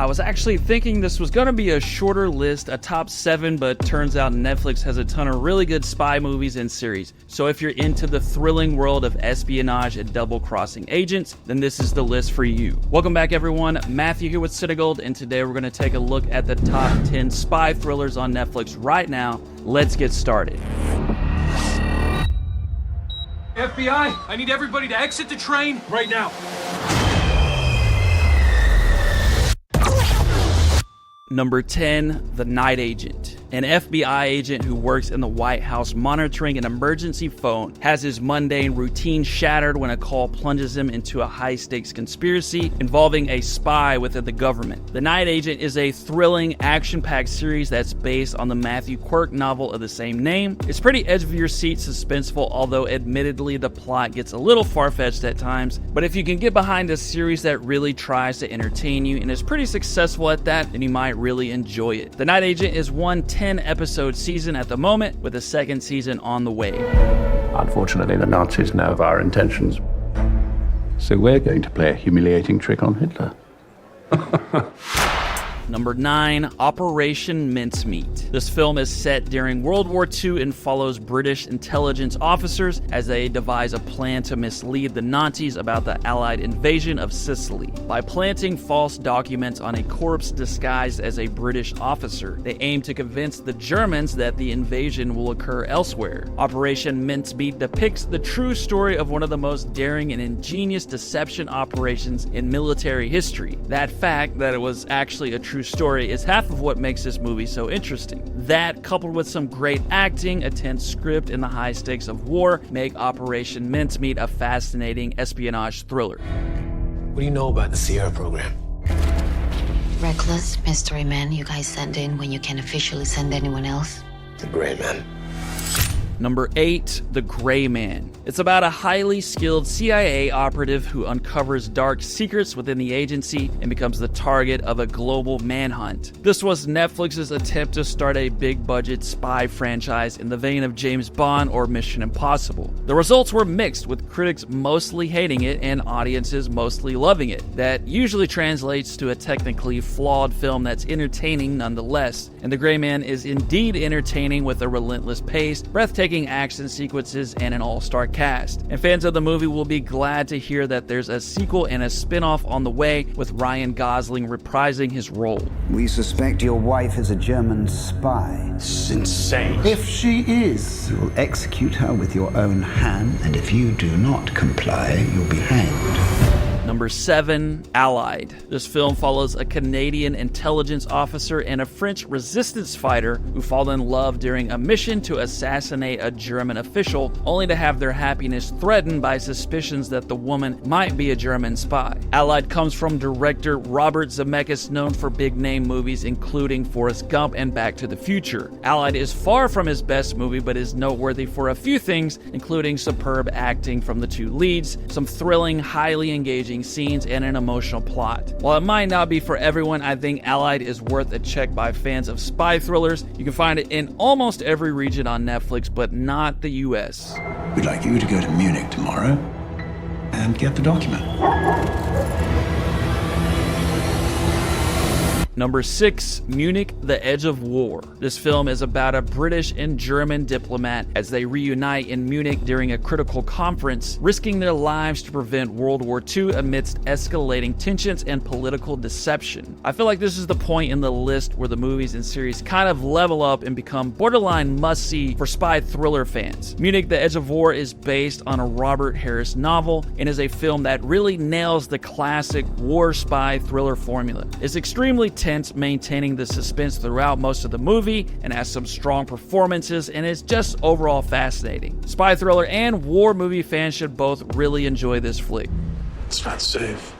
I was actually thinking this was gonna be a shorter list, a top 7, but turns out Netflix has a ton of really good spy movies and series. So if you're into the thrilling world of espionage and double-crossing agents, then this is the list for you. Welcome back everyone, Matthew here with CineGold, and today we're gonna take a look at the top 10 spy thrillers on Netflix right now. Let's get started. FBI, I need everybody to exit the train right now. Number 10, The Night Agent. An FBI agent who works in the White House monitoring an emergency phone has his mundane routine shattered when a call plunges him into a high-stakes conspiracy involving a spy within the government. The Night Agent is a thrilling, action-packed series that's based on the Matthew Quirk novel of the same name. It's pretty edge-of-your-seat suspenseful, although admittedly the plot gets a little far-fetched at times. But if you can get behind a series that really tries to entertain you and is pretty successful at that, then you might really enjoy it. The Night Agent is one 10-episode season at the moment, with a second season on the way. Unfortunately, the Nazis know of our intentions, so we're going to play a humiliating trick on Hitler. Number 9, Operation Mincemeat. This film is set during World War II and follows British intelligence officers as they devise a plan to mislead the Nazis about the Allied invasion of Sicily. By planting false documents on a corpse disguised as a British officer, they aim to convince the Germans that the invasion will occur elsewhere. Operation Mincemeat depicts the true story of one of the most daring and ingenious deception operations in military history. That fact that it was actually a true story is half of what makes this movie so interesting. That, coupled with some great acting, a tense script, and the high stakes of war, make Operation Mincemeat a fascinating espionage thriller. What do you know about the Sierra program? Reckless mystery men you guys send in when you can't officially send anyone else. The Gray Man. Number 8, The Gray Man. It's about a highly skilled CIA operative who uncovers dark secrets within the agency and becomes the target of a global manhunt. This was Netflix's attempt to start a big-budget spy franchise in the vein of James Bond or Mission Impossible. The results were mixed, with critics mostly hating it and audiences mostly loving it. That usually translates to a technically flawed film that's entertaining nonetheless. And The Gray Man is indeed entertaining, with a relentless pace, breathtaking action sequences, and an all-star cast. And fans of the movie will be glad to hear that there's a sequel and a spin-off on the way, with Ryan Gosling reprising his role. We suspect your wife is a German spy. It's insane. If she is, you'll execute her with your own hand, and if you do not comply, you'll be hanged. Number 7, Allied. This film follows a Canadian intelligence officer and a French resistance fighter who fall in love during a mission to assassinate a German official, only to have their happiness threatened by suspicions that the woman might be a German spy. Allied comes from director Robert Zemeckis, known for big-name movies including Forrest Gump and Back to the Future. Allied is far from his best movie, but is noteworthy for a few things, including superb acting from the two leads, some thrilling, highly engaging scenes, and an emotional plot. While it might not be for everyone, I think Allied is worth a check by fans of spy thrillers. You can find it in almost every region on Netflix, but not the US. We'd like you to go to Munich tomorrow and get the document. Number 6, Munich, The Edge of War. This film is about a British and German diplomat as they reunite in Munich during a critical conference, risking their lives to prevent World War II amidst escalating tensions and political deception. I feel like this is the point in the list where the movies and series kind of level up and become borderline must-see for spy thriller fans. Munich, The Edge of War is based on a Robert Harris novel and is a film that really nails the classic war spy thriller formula. It's extremely tense, maintaining the suspense throughout most of the movie, and has some strong performances, and is just overall fascinating. Spy thriller and war movie fans should both really enjoy this flick. It's not safe.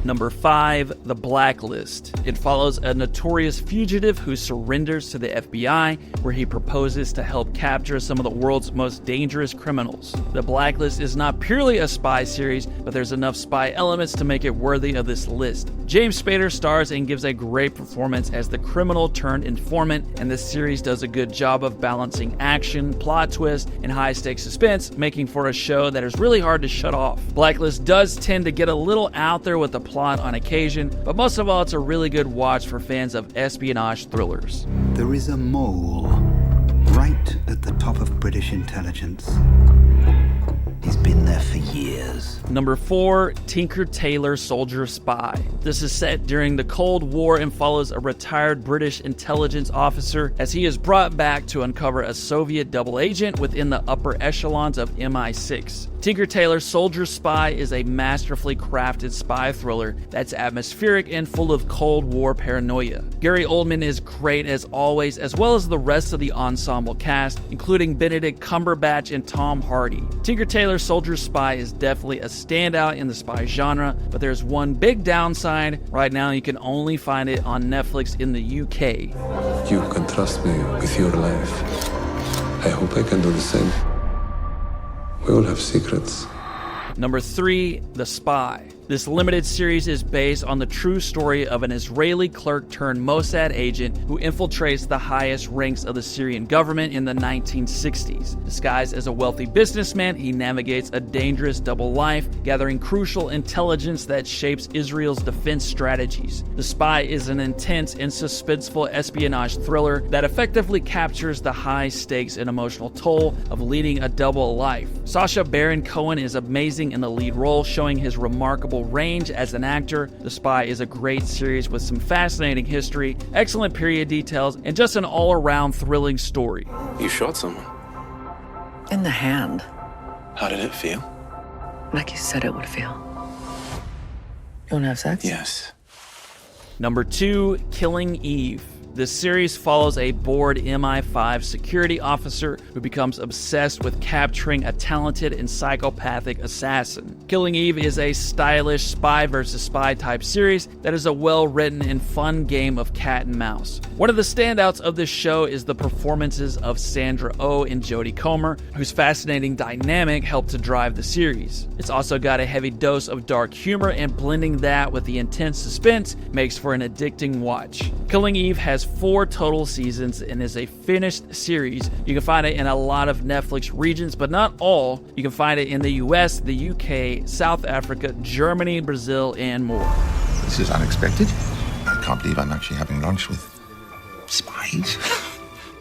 Number 5, The Blacklist. It follows a notorious fugitive who surrenders to the FBI, where he proposes to help capture some of the world's most dangerous criminals. The Blacklist is not purely a spy series, but there's enough spy elements to make it worthy of this list. James Spader stars and gives a great performance as the criminal turned informant, and this series does a good job of balancing action, plot twist, and high-stakes suspense, making for a show that is really hard to shut off. Blacklist does tend to get a little out there with the plot on occasion, but most of all, it's a really good watch for fans of espionage thrillers. There is a mole right at the top of British intelligence. He's been there for years. Number 4, Tinker Tailor Soldier Spy. This is set during the Cold War and follows a retired British intelligence officer as he is brought back to uncover a Soviet double agent within the upper echelons of MI6. Tinker Tailor Soldier Spy is a masterfully crafted spy thriller that's atmospheric and full of Cold War paranoia. Gary Oldman is great as always, as well as the rest of the ensemble cast, including Benedict Cumberbatch and Tom Hardy. Tinker Tailor Soldier Spy is definitely a standout in the spy genre, but there's one big downside. Right now you can only find it on Netflix in the UK. You can trust me with your life. I hope I can do the same. We all have secrets. Number 3, The Spy. This limited series is based on the true story of an Israeli clerk turned Mossad agent who infiltrates the highest ranks of the Syrian government in the 1960s. Disguised as a wealthy businessman, he navigates a dangerous double life, gathering crucial intelligence that shapes Israel's defense strategies. The Spy is an intense and suspenseful espionage thriller that effectively captures the high stakes and emotional toll of leading a double life. Sacha Baron Cohen is amazing in the lead role, showing his remarkable range as an actor. The Spy is a great series with some fascinating history, excellent period details, and just an all-around thrilling story. You shot someone. In the hand. How did it feel? Like you said it would feel. You wanna have sex? Yes. Number 2, Killing Eve. This series follows a bored MI5 security officer who becomes obsessed with capturing a talented and psychopathic assassin. Killing Eve is a stylish spy versus spy type series that is a well-written and fun game of cat and mouse. One of the standouts of this show is the performances of Sandra Oh and Jodie Comer, whose fascinating dynamic helped to drive the series. It's also got a heavy dose of dark humor, and blending that with the intense suspense makes for an addicting watch. Killing Eve has 4 total seasons and is a finished series. You can find it in a lot of Netflix regions, but not all. You can find it in the US, the UK, South Africa, Germany, Brazil, and more. This is unexpected. I can't believe I'm actually having lunch with spies.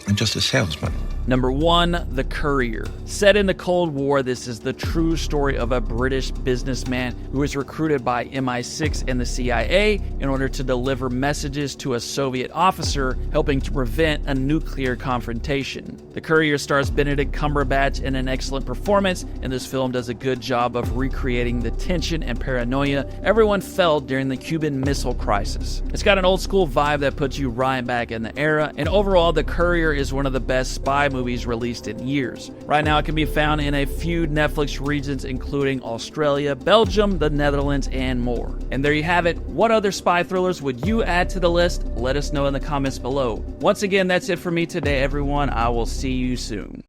I'm just a salesman. Number 1, The Courier. Set in the Cold War, this is the true story of a British businessman who is recruited by MI6 and the CIA in order to deliver messages to a Soviet officer, helping to prevent a nuclear confrontation. The Courier stars Benedict Cumberbatch in an excellent performance, and this film does a good job of recreating the tension and paranoia everyone felt during the Cuban Missile Crisis. It's got an old school vibe that puts you right back in the era, and overall, The Courier is one of the best spy movies released in years. Right now it can be found in a few Netflix regions including Australia, Belgium, the Netherlands, and more. And there you have it. What other spy thrillers would you add to the list? Let us know in the comments below. Once again, that's it for me today, everyone. I will see you soon.